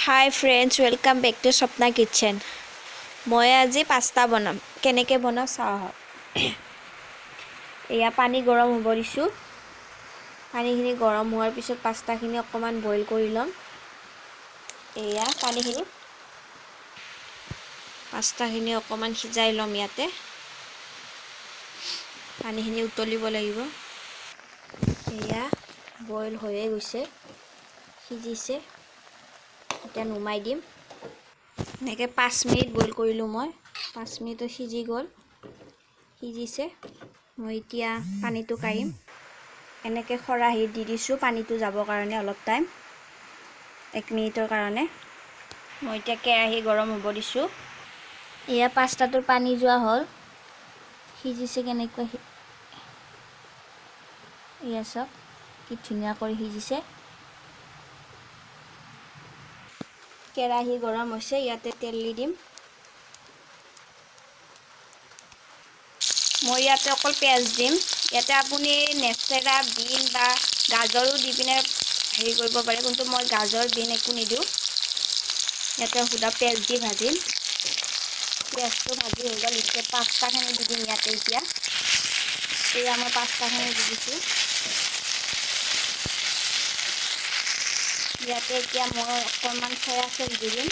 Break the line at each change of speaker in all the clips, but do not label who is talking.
Hi friends, welcome back to Swapna Kitchen. মই আজি pasta বনাম। কেনেকৈ বনাও চাও। এয়া পানী গৰম হ'ব দিছো। পানীখিনি গৰম হোৱাৰ পিছত পাস্তাখিনি অকমান বইল কৰি লম। এয়া পাস্তাখিনি অকমান সিজাই লম ইয়াতে। পানীখিনি উতলিব লাগিব। এয়া বইল হৈয়ে গৈছে। সিজিছে। এতিয়া নুমাই দিম। এনেকৈ 5 মিনিট বইল কৰিলোঁ মই 5 মিনিটত সিজি গ'ল সিজিছে মই এতিয়া পানীটো কাঢ়িম এনেকৈ খৰাহিত দি দিছোঁ পানীটো যাবৰ কাৰণে অলপ টাইম 1 মিনিটৰ কাৰণে মই এতিয়া কেৰাহী গৰম হ'ব দিছোঁ এয়া পাস্তাটোৰ পানী যোৱা হ'ল সিজিছে কেনেকৈ এয়া সব কি ধুনীয়া কৰি সিজিছে কেৰাহী গৰম হৈছে ইয়াতে তেল দি দিম মই ইয়াতে অকল পিয়াজ দিম ইয়াতে আপুনি নেচেৰা বিন বা গাজৰো দি পিনে হেৰি কৰিব পাৰে কিন্তু মই গাজৰ বিন একো নিদিওঁ ইয়াতে সুদা পিয়াজ দি ভাজিম পিয়াজটো ভাজি হৈ গ'ল এতিয়া পাস্তাখিনি দি দিম ইয়াতে এতিয়া এয়া মই পাস্তাখিনি দি দিছোঁ ইয়াতে এতিয়া মই অকণমান সয়া চচ দি দিম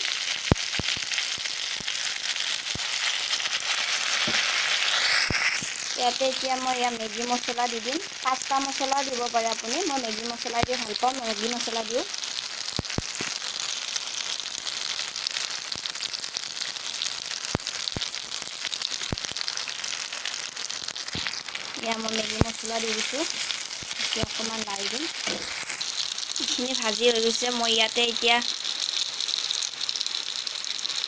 ইয়াতে এতিয়া মই মেগী মছলা দি দিম পাস্তা মছলা দিব পাৰে আপুনি মই মেগী মছলা দি ভাল পাওঁ মেগী মছলা দিওঁ ইয়া মই মেগী মছলা দি দিছোঁ এতিয়া অকণমান লাৰি দিম এইখিনি ভাজি হৈ গৈছে মই ইয়াতে এতিয়া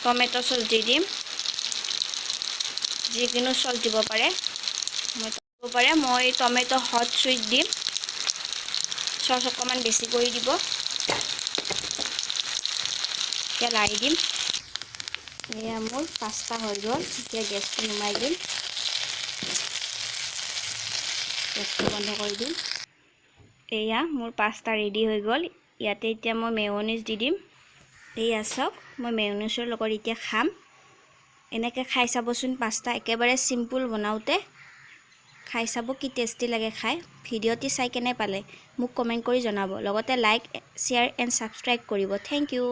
টমেটো চচ দি দিম যিকোনো চচ দিব পাৰে মই টমেটো হট চুইট দিম চচ অকণমান বেছি কৰি দিব এতিয়া লাৰি দিম এয়া মোৰ পাস্তা হৈ গ'ল এতিয়া গেছটো নুমাই দিম গেছটো বন্ধ কৰি দিম এয়া মোৰ পাস্তা ৰেডি হৈ গ'ল ইয়াতে এতিয়া মই মেয়োনিজ দি দিম এয়া চাওক মই মেয়োনিজৰ লগত এতিয়া খাম এনেকৈ খাই চাবচোন পাস্তা একেবাৰে সিম্পল বনাওতে খাই চাব কি টেষ্টি লাগে খাই ভিডিঅ'টি চাই কেনে পালে মোক কমেন্ট কৰি জনাব লগতে লাইক শেয়াৰ এণ্ড সাবস্ক্ৰাইব কৰিব থ্যাংক ইউ